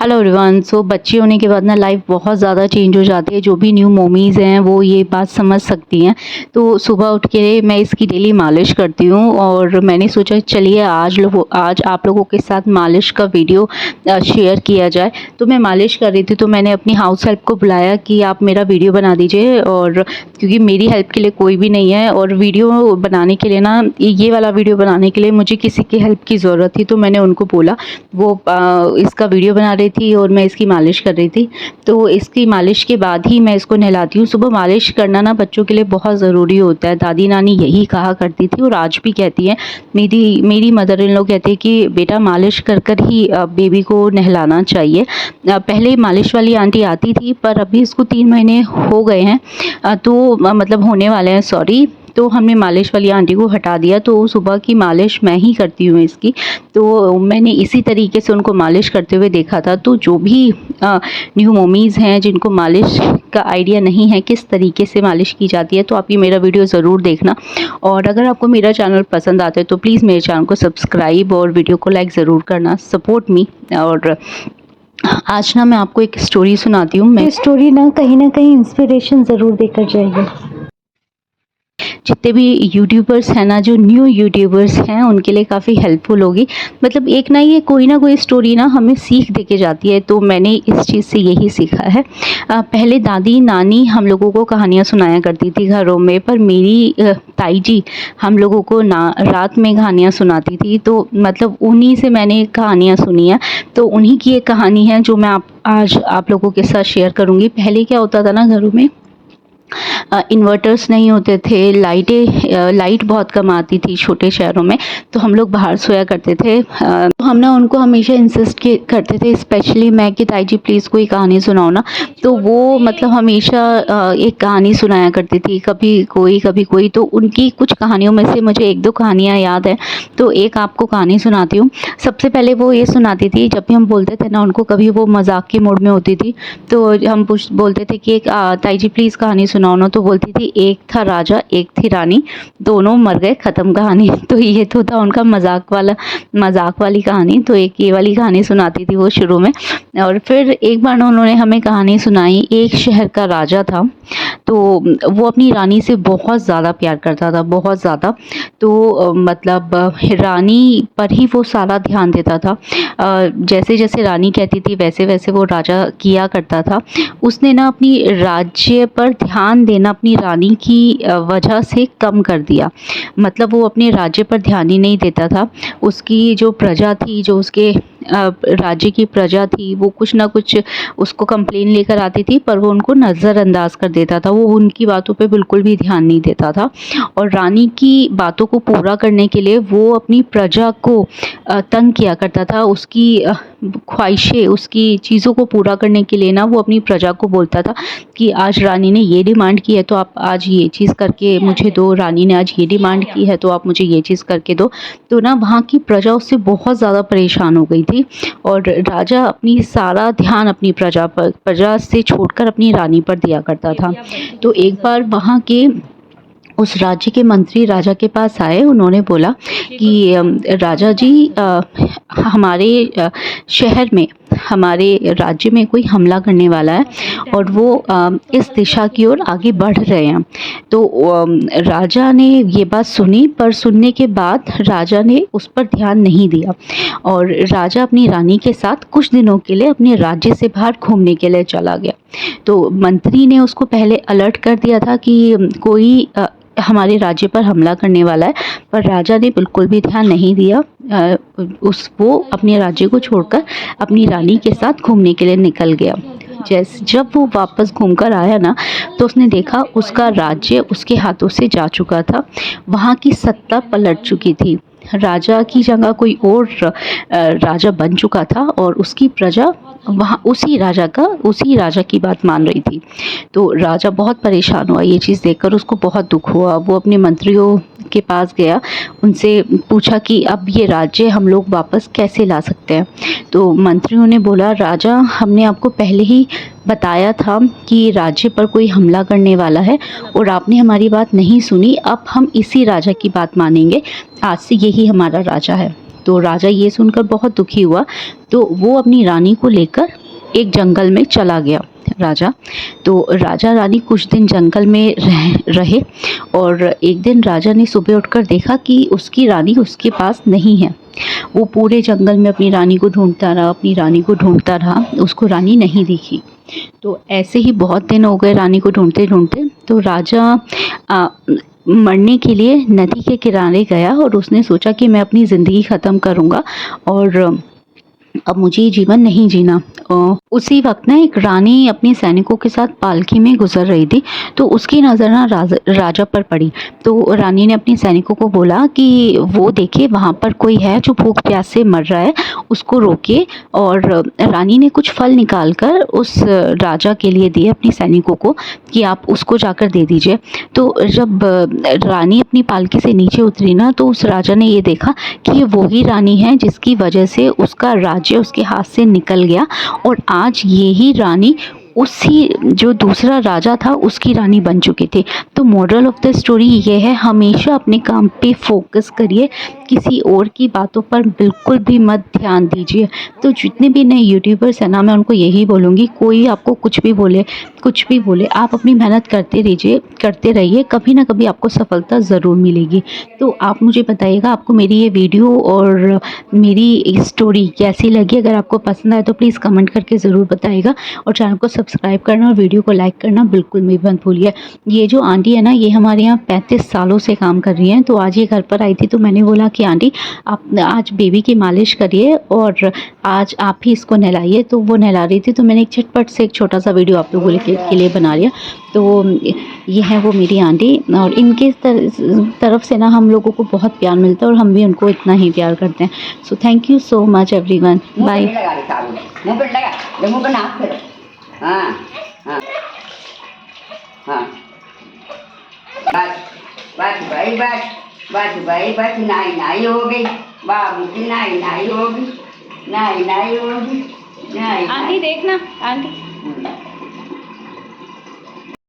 Hello everyone. सो बच्चे होने के बाद ना लाइफ बहुत ज़्यादा चेंज हो जाती है। जो भी न्यू मम्मीज़ हैं वो ये बात समझ सकती हैं। तो सुबह उठ के मैं इसकी डेली मालिश करती हूँ और मैंने सोचा चलिए आज आप लोगों के साथ मालिश का वीडियो शेयर किया जाए। तो मैं मालिश कर रही थी तो मैंने अपनी हाउस हेल्प को बुलाया कि आप मेरा वीडियो बना दीजिए, और क्योंकि मेरी हेल्प के लिए कोई भी नहीं है और वीडियो बनाने के लिए ना, ये वाला वीडियो बनाने के लिए मुझे किसी की हेल्प की ज़रूरत थी। तो मैंने उनको बोला, वो इसका वीडियो बना रही थी और मैं इसकी मालिश कर रही थी। तो इसकी मालिश के बाद ही मैं इसको नहलाती हूँ। सुबह मालिश करना ना बच्चों के लिए बहुत ज़रूरी होता है। दादी नानी यही कहा करती थी और आज भी कहती हैं। मेरी मदर इन लॉ कहती है कि बेटा मालिश कर कर ही बेबी को नहलाना चाहिए। पहले मालिश वाली आंटी आती थी पर अभी इसको 3 महीने हो गए हैं, तो मतलब होने वाले हैं, सॉरी। तो हमने मालिश वाली आंटी को हटा दिया, तो सुबह की मालिश मैं ही करती हूँ इसकी। तो मैंने इसी तरीके से उनको मालिश करते हुए देखा था। तो जो भी न्यू मम्मीज़ हैं जिनको मालिश का आइडिया नहीं है किस तरीके से मालिश की जाती है, तो आप ये मेरा वीडियो ज़रूर देखना। और अगर आपको मेरा चैनल पसंद आता है तो प्लीज़ मेरे चैनल को सब्सक्राइब और वीडियो को लाइक ज़रूर करना, सपोर्ट मी। और आज ना मैं आपको एक स्टोरी सुनाती हूँ। मैं स्टोरी ना कहीं इंस्पिरेशन ज़रूर देकर जाएगी। जितने भी यूट्यूबर्स हैं ना, जो न्यू यूट्यूबर्स हैं, उनके लिए काफ़ी हेल्पफुल होगी। मतलब एक ना ये कोई ना कोई स्टोरी ना हमें सीख दे के जाती है। तो मैंने इस चीज़ से यही सीखा है। पहले दादी नानी हम लोगों को कहानियाँ सुनाया करती थी घरों में, पर मेरी ताई जी हम लोगों को ना रात में कहानियाँ सुनाती थी। तो मतलब उन्हीं से मैंने कहानियाँ सुनी हैं। तो उन्हीं की एक कहानी है जो मैं आज आप लोगों के साथ शेयर करूँगी। पहले क्या होता था ना, घरों में इन्वर्टर्स नहीं होते थे, लाइट बहुत कम आती थी छोटे शहरों में। तो हम लोग बाहर सोया करते थे। तो हम ना उनको हमेशा इंसिस्ट करते थे, स्पेशली मैं, कि ताई जी प्लीज़ कोई कहानी सुनाओ ना। तो वो मतलब हमेशा एक कहानी सुनाया करती थी, कभी कोई। तो उनकी कुछ कहानियों में से मुझे 1-2 कहानियाँ याद है, तो एक आपको कहानी सुनाती हूँ। सबसे पहले वो ये सुनाती थी, जब भी हम बोलते थे ना उनको, कभी वो मजाक के मूड में होती थी तो हम बोलते थे कि ताई जी प्लीज़ कहानी सुनाओ ना। तो बोलती थी, एक था राजा एक थी रानी, दोनों मर गए, ख़त्म कहानी। तो ये तो था उनका मजाक वाली कहानी। तो एक ये वाली कहानी सुनाती थी वो शुरू में। और फिर एक बार उन्होंने हमें कहानी सुनाई, एक शहर का राजा था। तो वो अपनी रानी से बहुत ज़्यादा प्यार करता था, बहुत ज़्यादा। तो मतलब रानी पर ही वो सारा ध्यान देता था। जैसे जैसे रानी कहती थी वैसे वैसे वो राजा किया करता था। उसने ना अपनी राज्य पर ध्यान देना अपनी रानी की वजह से कम कर दिया। मतलब वो अपने राज्य पर ध्यान ही नहीं देता था। उसकी जो प्रजा थी, जो उसके राज्य की प्रजा थी, वो कुछ ना कुछ उसको कंप्लेन लेकर आती थी, पर वो उनको नज़रअंदाज कर देता था। वो उनकी बातों पे बिल्कुल भी ध्यान नहीं देता था। और रानी की बातों को पूरा करने के लिए वो अपनी प्रजा को तंग किया करता था। उसकी ख्वाहिशें, उसकी चीज़ों को पूरा करने के लिए ना वो अपनी प्रजा को बोलता था कि आज रानी ने ये डिमांड की है तो आप आज ये चीज़ करके मुझे दो, रानी ने आज ये डिमांड की है तो आप मुझे ये चीज़ करके दो। तो ना वहाँ की प्रजा उससे बहुत ज़्यादा परेशान हो गई थी और राजा अपनी सारा ध्यान अपनी प्रजा से छोड़कर अपनी रानी पर दिया करता था। तो एक बार वहाँ के उस राज्य के मंत्री राजा के पास आए। उन्होंने बोला कि राजा जी, हमारे शहर में, हमारे राज्य में कोई हमला करने वाला है और वो इस दिशा की ओर आगे बढ़ रहे हैं। तो राजा ने ये बात सुनी, पर सुनने के बाद राजा ने उस पर ध्यान नहीं दिया और राजा अपनी रानी के साथ कुछ दिनों के लिए अपने राज्य से बाहर घूमने के लिए चला गया। तो मंत्री ने उसको पहले अलर्ट कर दिया था कि कोई हमारे राज्य पर हमला करने वाला है, पर राजा ने बिल्कुल भी ध्यान नहीं दिया। वो अपने राज्य को छोड़कर अपनी रानी के साथ घूमने के लिए निकल गया। जब वो वापस घूमकर आया ना, तो उसने देखा उसका राज्य उसके हाथों से जा चुका था। वहाँ की सत्ता पलट चुकी थी। राजा की जगह कोई और राजा बन चुका था और उसकी प्रजा वहाँ उसी राजा की बात मान रही थी। तो राजा बहुत परेशान हुआ, ये चीज़ देखकर उसको बहुत दुख हुआ। वो अपने मंत्रियों के पास गया, उनसे पूछा कि अब ये राज्य हम लोग वापस कैसे ला सकते हैं। तो मंत्रियों ने बोला, राजा हमने आपको पहले ही बताया था कि राज्य पर कोई हमला करने वाला है और आपने हमारी बात नहीं सुनी। अब हम इसी राजा की बात मानेंगे, आज से यही हमारा राजा है। तो राजा ये सुनकर बहुत दुखी हुआ। तो वो अपनी रानी को लेकर एक जंगल में चला गया राजा। तो राजा रानी कुछ दिन जंगल में रहे और एक दिन राजा ने सुबह उठकर देखा कि उसकी रानी उसके पास नहीं है। वो पूरे जंगल में अपनी रानी को ढूंढता रहा, उसको रानी नहीं दिखी। तो ऐसे ही बहुत दिन हो गए रानी को ढूंढते ढूंढते। तो राजा मरने के लिए नदी के किनारे गया और उसने सोचा कि मैं अपनी ज़िंदगी ख़त्म करूँगा और अब मुझे ये जीवन नहीं जीना। उसी वक्त ना एक रानी अपने सैनिकों के साथ पालकी में गुजर रही थी, तो उसकी नज़र ना राजा पर पड़ी। तो रानी ने अपने सैनिकों को बोला कि वो देखे वहाँ पर कोई है जो भूख प्यास से मर रहा है, उसको रोके। और रानी ने कुछ फल निकालकर उस राजा के लिए दिए अपने सैनिकों को कि आप उसको जाकर दे दीजिए। तो जब रानी अपनी पालकी से नीचे उतरी ना, तो उस राजा ने ये देखा कि ये वही रानी है जिसकी वजह से उसका राज्य उसके हाथ से निकल गया और आज यही रानी उसी जो दूसरा राजा था उसकी रानी बन चुकी थी। तो मोरल ऑफ द स्टोरी ये है, हमेशा अपने काम पे फोकस करिए, किसी और की बातों पर बिल्कुल भी मत ध्यान दीजिए। तो जितने भी नए यूट्यूबर्स हैं ना, मैं उनको यही बोलूँगी, कोई आपको कुछ भी बोले, आप अपनी मेहनत करते रहिए, कभी ना कभी आपको सफलता ज़रूर मिलेगी। तो आप मुझे बताइएगा आपको मेरी ये वीडियो और मेरी स्टोरी कैसी लगी। अगर आपको पसंद आए तो प्लीज़ कमेंट करके ज़रूर बताइएगा और चैनल को सब्सक्राइब करना और वीडियो को लाइक करना बिल्कुल भी मत भूलिए। ये जो आंटी है ना, ये हमारे यहाँ 35 सालों से काम कर रही हैं। तो आज ये घर पर आई थी तो मैंने बोला कि आंटी आप आज बेबी की मालिश करिए और आज आप ही इसको नहलाइए। तो वो नहला रही थी, तो मैंने एक झटपट से एक छोटा सा वीडियो आप लोगों के लिए बना लिया। तो ये है वो मेरी आंटी और इनके तरफ से ना हम लोगों को बहुत प्यार मिलता है और हम भी उनको इतना ही प्यार करते हैं। So thank you so much everyone, bye. हाँ हाँ हाँ, बस नाई हो गई, बाबू की नाई हो गई, नाई हो गई। आंटी देखना, आंटी